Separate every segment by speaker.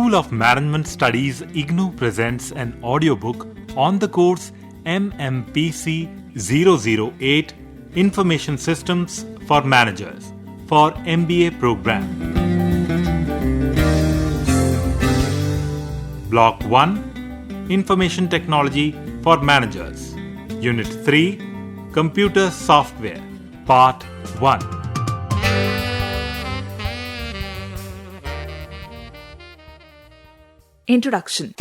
Speaker 1: School of Management Studies IGNOU presents an audiobook on the course MMPC 008 Information Systems for Managers for MBA program. Block 1 Information Technology for Managers. Unit 3 Computer Software Part 1.
Speaker 2: Introduction.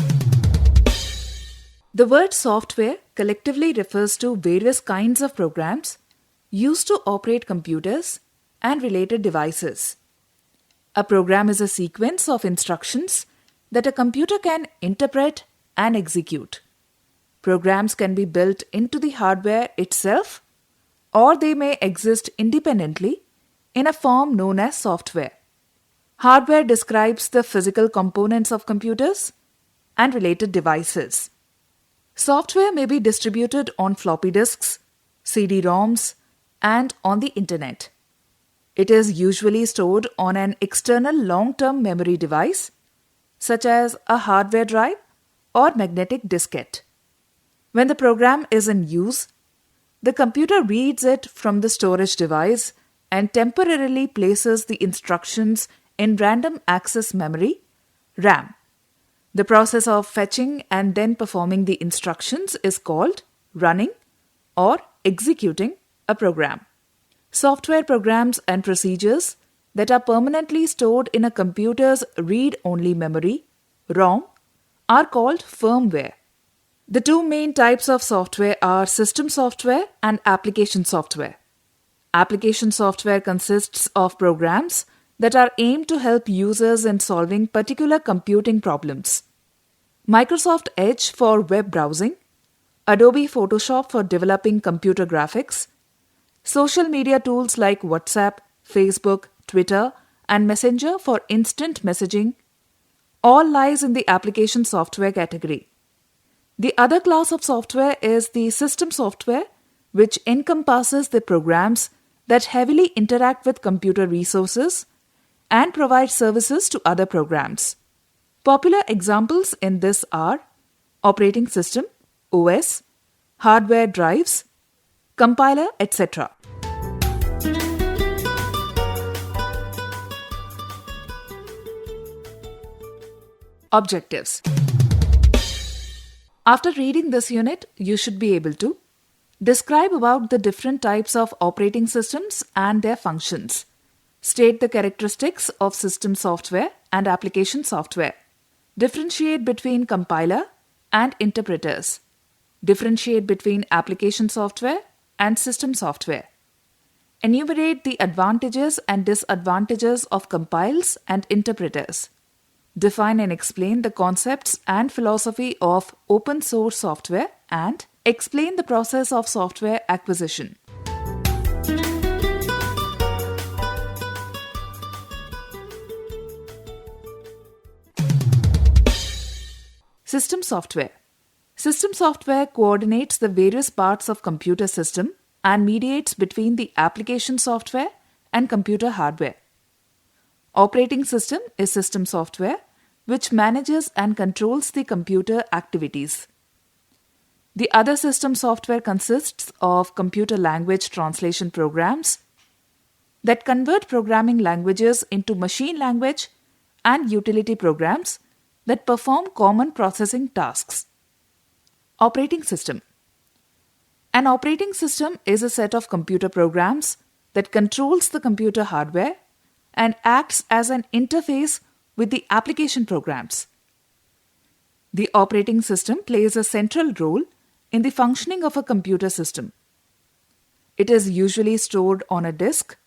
Speaker 2: The word software collectively refers to various kinds of programs used to operate computers and related devices. A program is a sequence of instructions that a computer can interpret and execute. Programs can be built into the hardware itself, or they may exist independently in a form known as software. Hardware describes the physical components of computers and related devices. Software may be distributed on floppy disks, CD-ROMs, and on the internet. It is usually stored on an external long-term memory device, such as a hardware drive or magnetic diskette. When the program is in use, the computer reads it from the storage device and temporarily places the instructions in random access memory, RAM. The process of fetching and then performing the instructions is called running or executing a program. Software programs and procedures that are permanently stored in a computer's read-only memory, ROM, are called firmware. The two main types of software are system software and application software. Application software consists of programs that are aimed to help users in solving particular computing problems. Microsoft Edge for web browsing, Adobe Photoshop for developing computer graphics, social media tools like WhatsApp, Facebook, Twitter, and Messenger for instant messaging, all lies in the application software category. The other class of software is the system software, which encompasses the programs that heavily interact with computer resources and provide services to other programs. Popular examples in this are operating system, OS, hardware drives, compiler, etc. Objectives. After reading this unit, you should be able to describe about the different types of operating systems and their functions. State the characteristics of system software and application software. Differentiate between compiler and interpreters. Differentiate between application software and system software. Enumerate the advantages and disadvantages of compiles and interpreters. Define and explain the concepts and philosophy of open source software and explain the process of software acquisition. System software. System software coordinates the various parts of computer system and mediates between the application software and computer hardware. Operating system is system software which manages and controls the computer activities. The other system software consists of computer language translation programs that convert programming languages into machine language and utility programs that perform common processing tasks. Operating system. An operating system is a set of computer programs that controls the computer hardware and acts as an interface with the application programs. The operating system plays a central role in the functioning of a computer system. It is usually stored on a disk.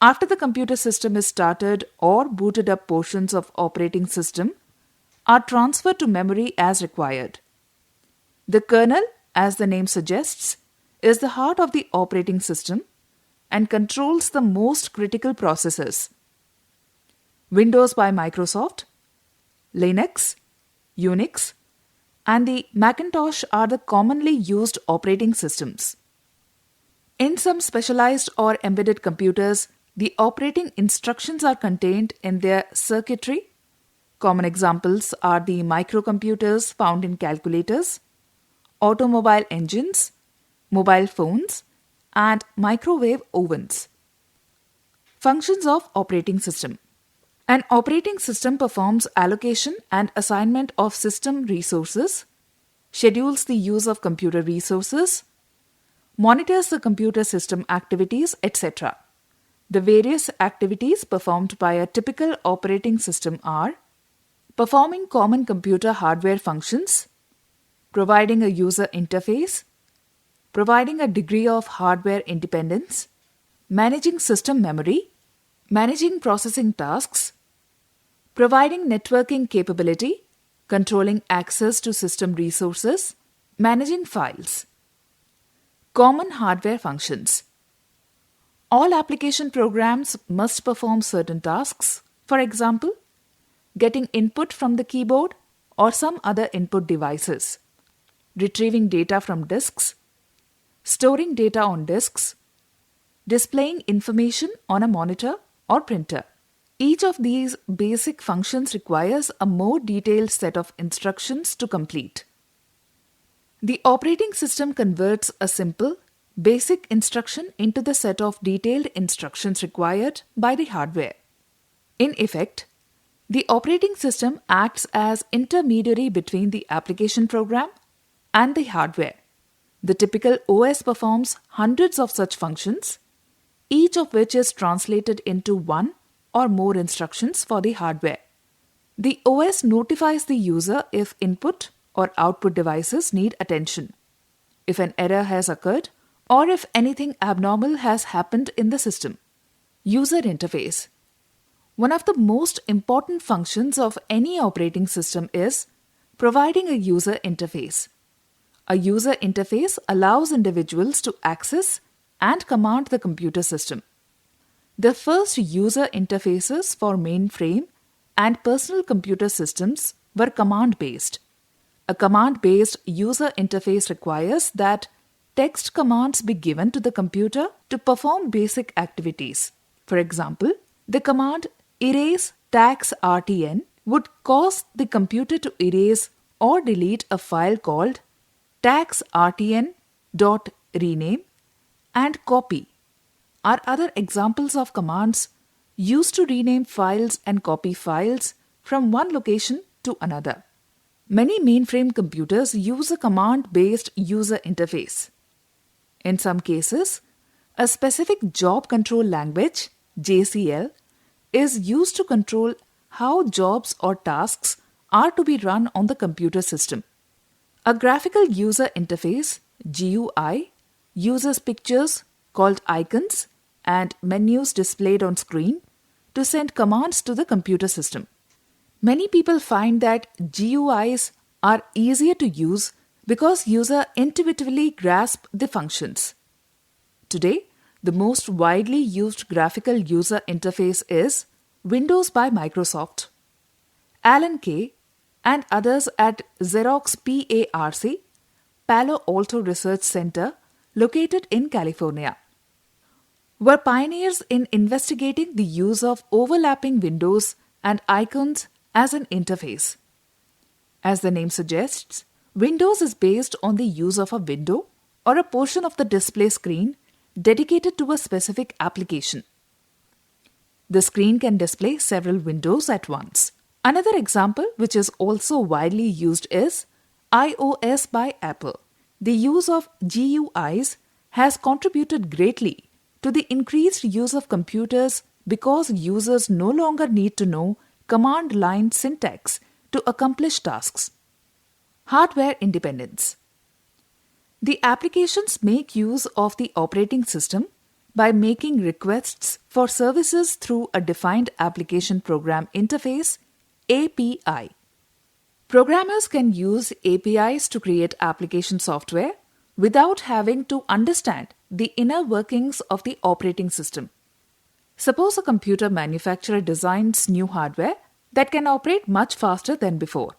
Speaker 2: After the computer system is started or booted up, portions of operating system are transferred to memory as required. The kernel, as the name suggests, is the heart of the operating system and controls the most critical processes. Windows by Microsoft, Linux, Unix, and the Macintosh are the commonly used operating systems. In some specialized or embedded computers, the operating instructions are contained in their circuitry, Common examples are the microcomputers found in calculators, automobile engines, mobile phones, and microwave ovens. Functions of operating system. An operating system performs allocation and assignment of system resources, schedules the use of computer resources, monitors the computer system activities, etc. The various activities performed by a typical operating system are performing common computer hardware functions, providing a user interface, providing a degree of hardware independence, managing system memory, managing processing tasks, providing networking capability, controlling access to system resources, managing files. Common hardware functions. All application programs must perform certain tasks, for example, getting input from the keyboard or some other input devices, retrieving data from disks, storing data on disks, displaying information on a monitor or printer. Each of these basic functions requires a more detailed set of instructions to complete. The operating system converts a simple, basic instruction into the set of detailed instructions required by the hardware. In effect, the operating system acts as intermediary between the application program and the hardware. The typical OS performs hundreds of such functions, each of which is translated into one or more instructions for the hardware. The OS notifies the user if input or output devices need attention, if an error has occurred, or if anything abnormal has happened in the system. User interface. One of the most important functions of any operating system is providing a user interface. A user interface allows individuals to access and command the computer system. The first user interfaces for mainframe and personal computer systems were command-based. A command-based user interface requires that text commands be given to the computer to perform basic activities. For example, the command erase tax RTN would cause the computer to erase or delete a file called taxrtn.rename and copy are other examples of commands used to rename files and copy files from one location to another. Many mainframe computers use a command-based user interface. In some cases, a specific job control language, JCL, is used to control how jobs or tasks are to be run on the computer system. A graphical user interface, GUI, uses pictures called icons and menus displayed on screen to send commands to the computer system. Many people find that GUIs are easier to use because users intuitively grasp the functions. Today, the most widely used graphical user interface is Windows by Microsoft. Alan Kay and others at Xerox PARC, Palo Alto Research Center, located in California, were pioneers in investigating the use of overlapping windows and icons as an interface. As the name suggests, Windows is based on the use of a window or a portion of the display screen dedicated to a specific application. The screen can display several windows at once. Another example, which is also widely used, is iOS by Apple. The use of GUIs has contributed greatly to the increased use of computers because users no longer need to know command line syntax to accomplish tasks. Hardware independence. The applications make use of the operating system by making requests for services through a defined application program interface, API. Programmers can use APIs to create application software without having to understand the inner workings of the operating system. Suppose a computer manufacturer designs new hardware that can operate much faster than before.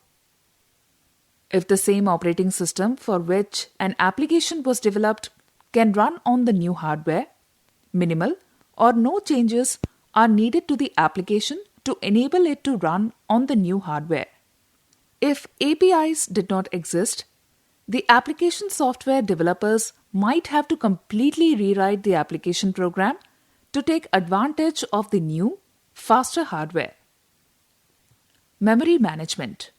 Speaker 2: If the same operating system for which an application was developed can run on the new hardware, minimal or no changes are needed to the application to enable it to run on the new hardware. If APIs did not exist, the application software developers might have to completely rewrite the application program to take advantage of the new, faster hardware. Memory management.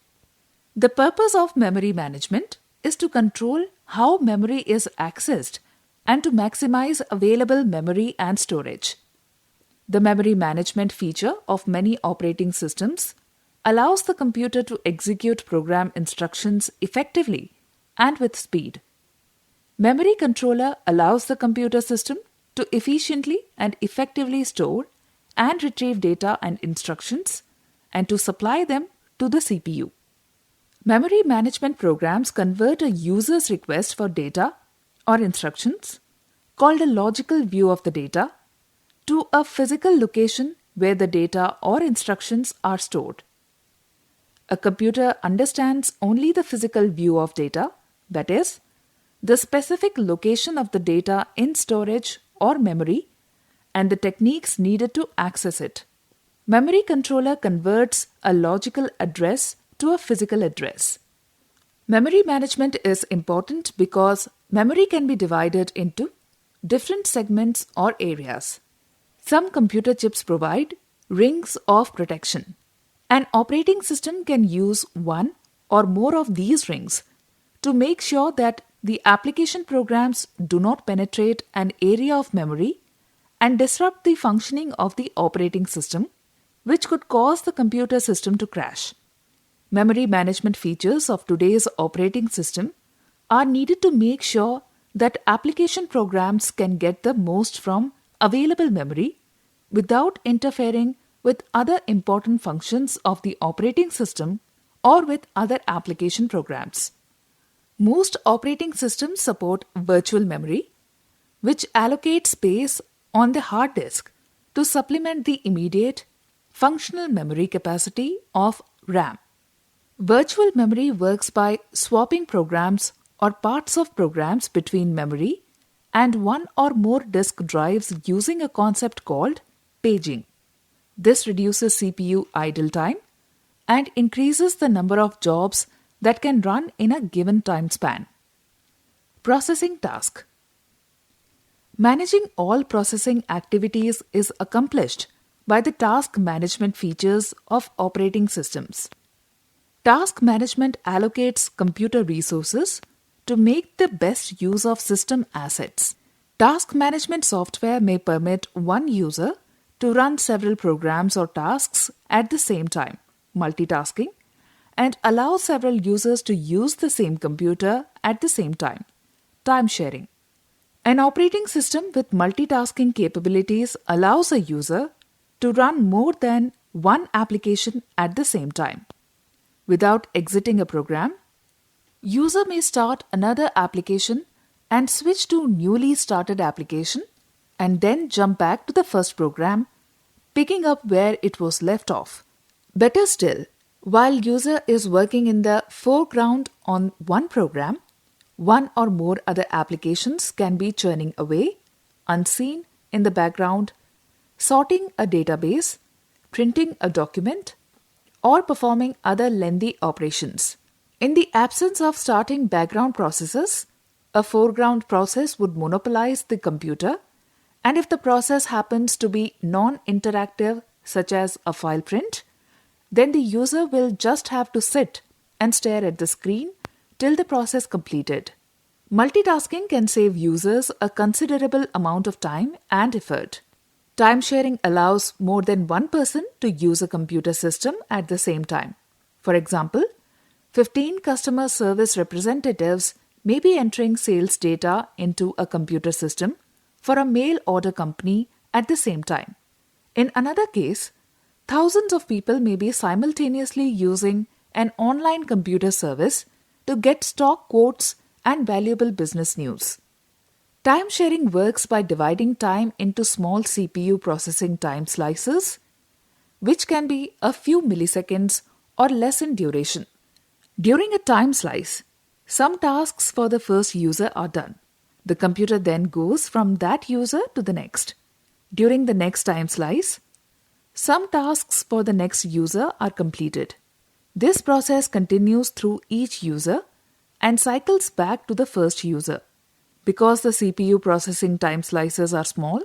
Speaker 2: The purpose of memory management is to control how memory is accessed and to maximize available memory and storage. The memory management feature of many operating systems allows the computer to execute program instructions effectively and with speed. Memory controller allows the computer system to efficiently and effectively store and retrieve data and instructions and to supply them to the CPU. Memory management programs convert a user's request for data or instructions, called a logical view of the data, to a physical location where the data or instructions are stored. A computer understands only the physical view of data, that is, the specific location of the data in storage or memory, and the techniques needed to access it. Memory controller converts a logical address to a physical address. Memory management is important because memory can be divided into different segments or areas. Some computer chips provide rings of protection. An operating system can use one or more of these rings to make sure that the application programs do not penetrate an area of memory and disrupt the functioning of the operating system, which could cause the computer system to crash. Memory management features of today's operating system are needed to make sure that application programs can get the most from available memory without interfering with other important functions of the operating system or with other application programs. Most operating systems support virtual memory, which allocates space on the hard disk to supplement the immediate functional memory capacity of RAM. Virtual memory works by swapping programs or parts of programs between memory and one or more disk drives using a concept called paging. This reduces CPU idle time and increases the number of jobs that can run in a given time span. Processing task. Managing all processing activities is accomplished by the task management features of operating systems. Task management allocates computer resources to make the best use of system assets. Task management software may permit one user to run several programs or tasks at the same time, multitasking, and allow several users to use the same computer at the same time, time sharing. An operating system with multitasking capabilities allows a user to run more than one application at the same time. Without exiting a program, user may start another application and switch to newly started application and then jump back to the first program, picking up where it was left off. Better still, while user is working in the foreground on one program, one or more other applications can be churning away, unseen in the background, sorting a database, printing a document, or performing other lengthy operations. In the absence of starting background processes, a foreground process would monopolize the computer, and if the process happens to be non-interactive, such as a file print, then the user will just have to sit and stare at the screen till the process completed. Multitasking can save users a considerable amount of time and effort. Time sharing allows more than one person to use a computer system at the same time. For example, 15 customer service representatives may be entering sales data into a computer system for a mail order company at the same time. In another case, thousands of people may be simultaneously using an online computer service to get stock quotes and valuable business news. Time sharing works by dividing time into small CPU processing time slices, which can be a few milliseconds or less in duration. During a time slice, some tasks for the first user are done. The computer then goes from that user to the next. During the next time slice, Some tasks for the next user are completed. This process continues through each user and cycles back to the first user. Because the CPU processing time slices are small,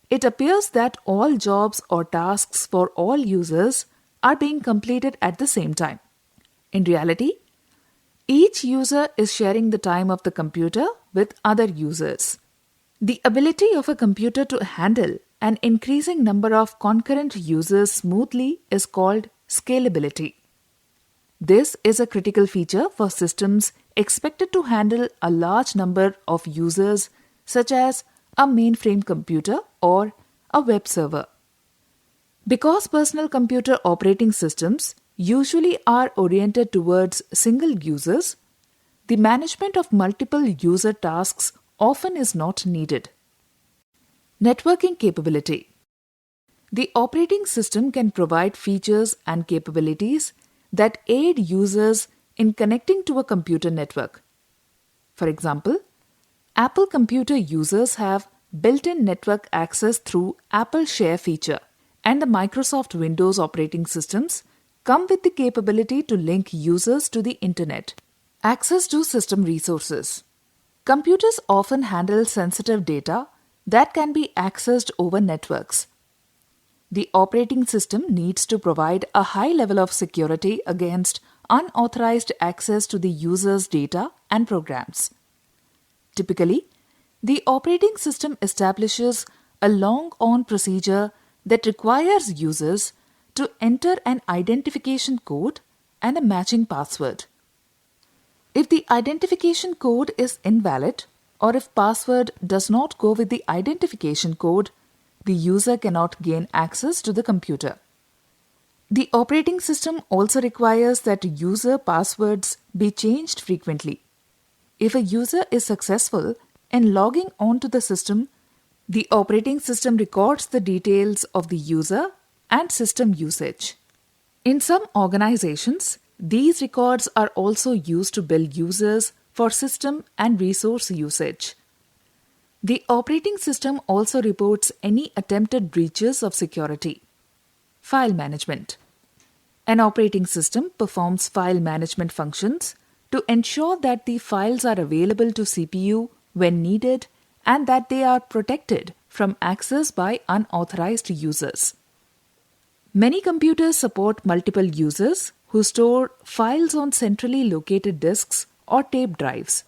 Speaker 2: it appears that all jobs or tasks for all users are being completed at the same time. In reality, each user is sharing the time of the computer with other users. The ability of a computer to handle an increasing number of concurrent users smoothly is called scalability. This is a critical feature for systems expected to handle a large number of users, such as a mainframe computer or a web server. Because personal computer operating systems usually are oriented towards single users, the management of multiple user tasks often is not needed. Networking capability. The operating system can provide features and capabilities that aid users in connecting to a computer network. For example, Apple computer users have built-in network access through Apple Share feature, and the Microsoft Windows operating systems come with the capability to link users to the internet. Access to system resources. Computers often handle sensitive data that can be accessed over networks. The operating system needs to provide a high level of security against unauthorized access to the user's data and programs. Typically, the operating system establishes a long-on procedure that requires users to enter an identification code and a matching password. If the identification code is invalid, or if password does not go with the identification code, the user cannot gain access to the computer. The operating system also requires that user passwords be changed frequently. If a user is successful in logging onto the system, the operating system records the details of the user and system usage. In some organizations, these records are also used to bill users for system and resource usage. The operating system also reports any attempted breaches of security. File management. An operating system performs file management functions to ensure that the files are available to CPU when needed and that they are protected from access by unauthorized users. Many computers support multiple users who store files on centrally located disks or tape drives.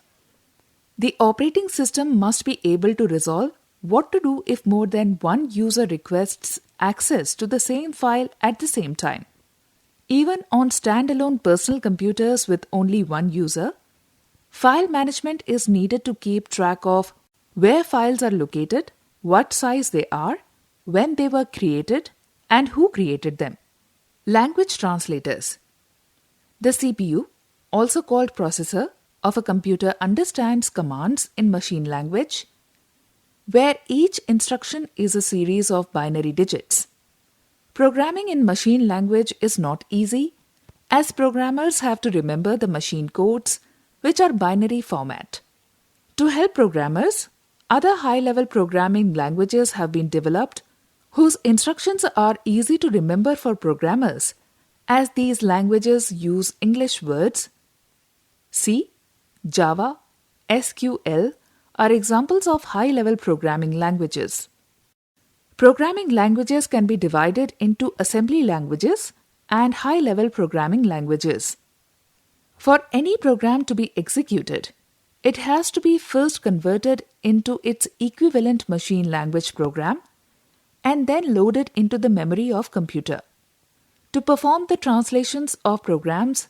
Speaker 2: The operating system must be able to resolve what to do if more than one user requests access to the same file at the same time. Even on standalone personal computers with only one user, file management is needed to keep track of where files are located, what size they are, when they were created, and who created them. Language translators. The CPU, also called processor, of a computer understands commands in machine language, where each instruction is a series of binary digits. Programming in machine language is not easy, as programmers have to remember the machine codes, which are binary format. To help programmers, other high-level programming languages have been developed whose instructions are easy to remember for programmers, as these languages use English words. C, Java, SQL are examples of high-level programming languages. Programming languages can be divided into assembly languages and high-level programming languages. For any program to be executed, it has to be first converted into its equivalent machine language program and then loaded into the memory of computer. To perform the translations of programs,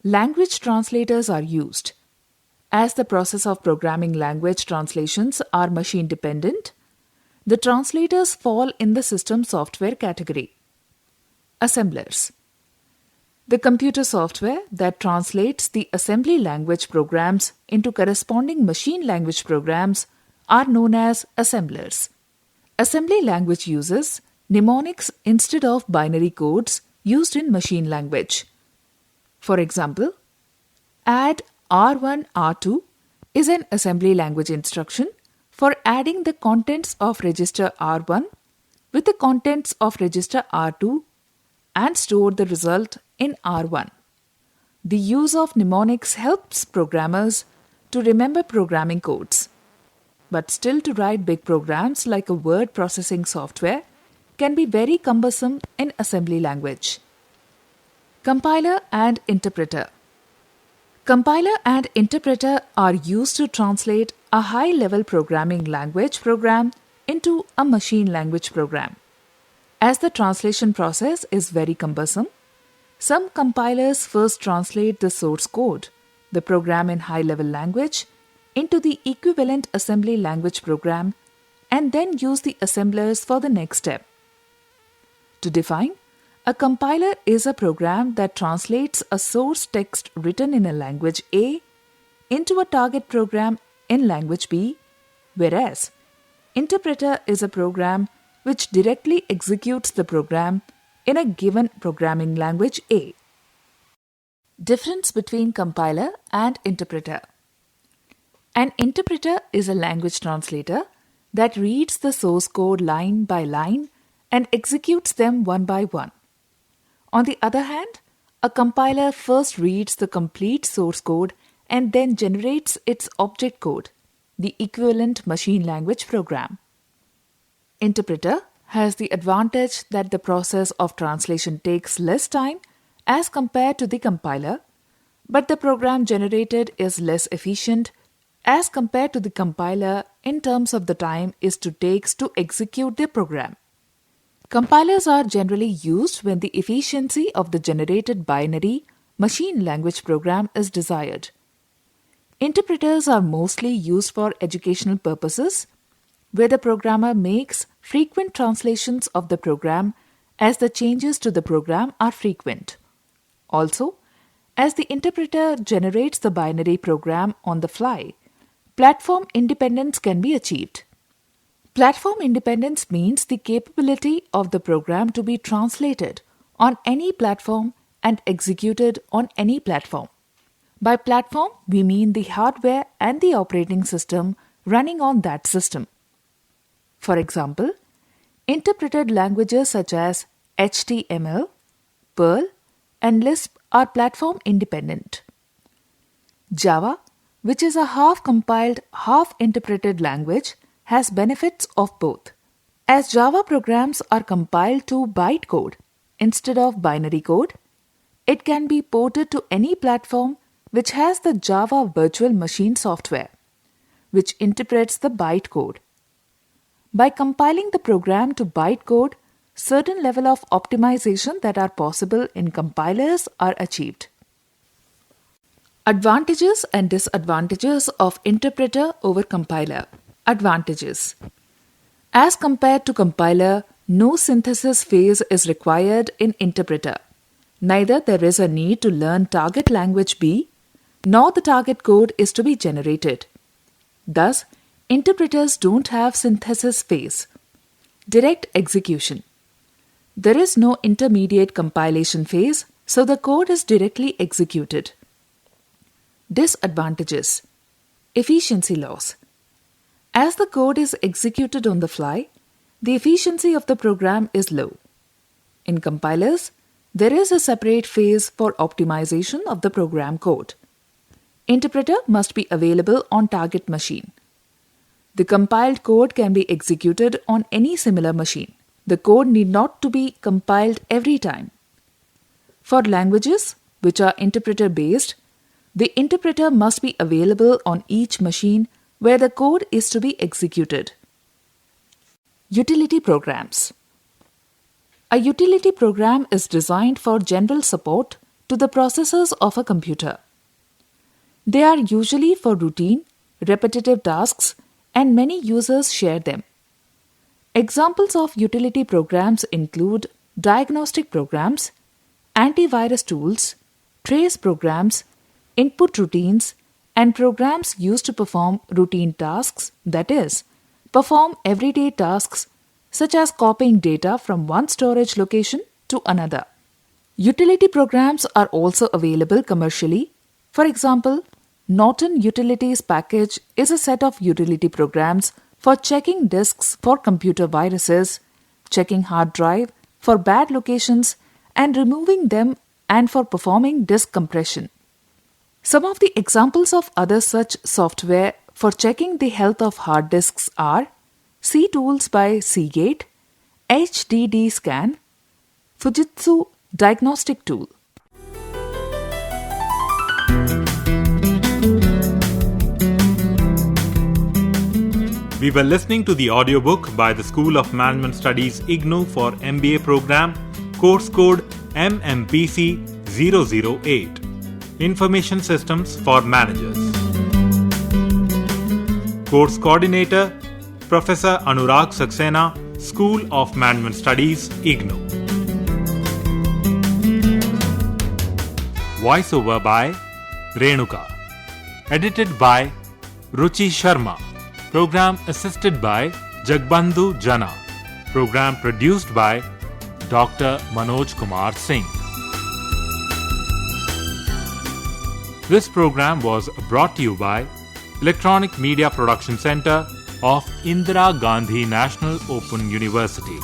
Speaker 2: language translators are used. As the process of programming language translations are machine dependent, the translators fall in the system software category. Assemblers. The computer software that translates the assembly language programs into corresponding machine language programs are known as assemblers. Assembly language uses mnemonics instead of binary codes used in machine language. For example, add R1 R2 is an assembly language instruction for adding the contents of register R1 with the contents of register R2 and store the result in R1. The use of mnemonics helps programmers to remember programming codes, but still to write big programs like a word processing software can be very cumbersome in assembly language. Compiler and interpreter. Compiler and interpreter are used to translate a high-level programming language program into a machine language program. As the translation process is very cumbersome, some compilers first translate the source code, the program in high-level language, into the equivalent assembly language program and then use the assemblers for the next step. To define, a compiler is a program that translates a source text written in a language A into a target program in language B, whereas interpreter is a program which directly executes the program in a given programming language A. Difference between compiler and interpreter. An interpreter is a language translator that reads the source code line by line and executes them one by one. On the other hand, a compiler first reads the complete source code and then generates its object code, the equivalent machine language program. Interpreter has the advantage that the process of translation takes less time as compared to the compiler, but the program generated is less efficient as compared to the compiler in terms of the time it takes to execute the program. Compilers are generally used when the efficiency of the generated binary machine language program is desired. Interpreters are mostly used for educational purposes, where the programmer makes frequent translations of the program as the changes to the program are frequent. Also, as the interpreter generates the binary program on the fly, platform independence can be achieved. Platform independence means the capability of the program to be translated on any platform and executed on any platform. By platform, we mean the hardware and the operating system running on that system. For example, interpreted languages such as HTML, Perl, and Lisp are platform independent. Java, which is a half-compiled, half-interpreted language, has benefits of both. As Java programs are compiled to bytecode instead of binary code, it can be ported to any platform which has the Java Virtual Machine software, which interprets the bytecode. By compiling the program to bytecode, certain level of optimization that are possible in compilers are achieved. Advantages and disadvantages of interpreter over compiler. Advantages. As compared to compiler, no synthesis phase is required in interpreter. Neither there is a need to learn target language B, nor the target code is to be generated. Thus, interpreters don't have synthesis phase. Direct execution. There is no intermediate compilation phase, so the code is directly executed. Disadvantages. Efficiency loss. As the code is executed on the fly, the efficiency of the program is low. In compilers, there is a separate phase for optimization of the program code. Interpreter must be available on target machine. The compiled code can be executed on any similar machine. The code need not to be compiled every time. For languages which are interpreter based, the interpreter must be available on each machine where the code is to be executed. Utility programs. A utility program is designed for general support to the processors of a computer. They are usually for routine, repetitive tasks, and many users share them. Examples of utility programs include diagnostic programs, antivirus tools, trace programs, input routines, and programs used to perform routine tasks, that is, perform everyday tasks such as copying data from one storage location to another. Utility programs are also available commercially. For example, Norton Utilities package is a set of utility programs for checking disks for computer viruses, checking hard drive for bad locations and removing them, and for performing disk compression. Some of the examples of other such software for checking the health of hard disks are C-Tools by Seagate, HDD Scan, Fujitsu Diagnostic Tool.
Speaker 1: We were listening to the audiobook by the School of Management Studies IGNOU for MBA program, course code MMPC 008, Information Systems for Managers. Course Coordinator, Professor Anurag Saxena, School of Management Studies IGNOU. Voiceover by Renuka. Edited by Ruchi Sharma. Program assisted by Jagbandhu Jana. Program produced by Dr. Manoj Kumar Singh. This program was brought to you by Electronic Media Production Center of Indira Gandhi National Open University.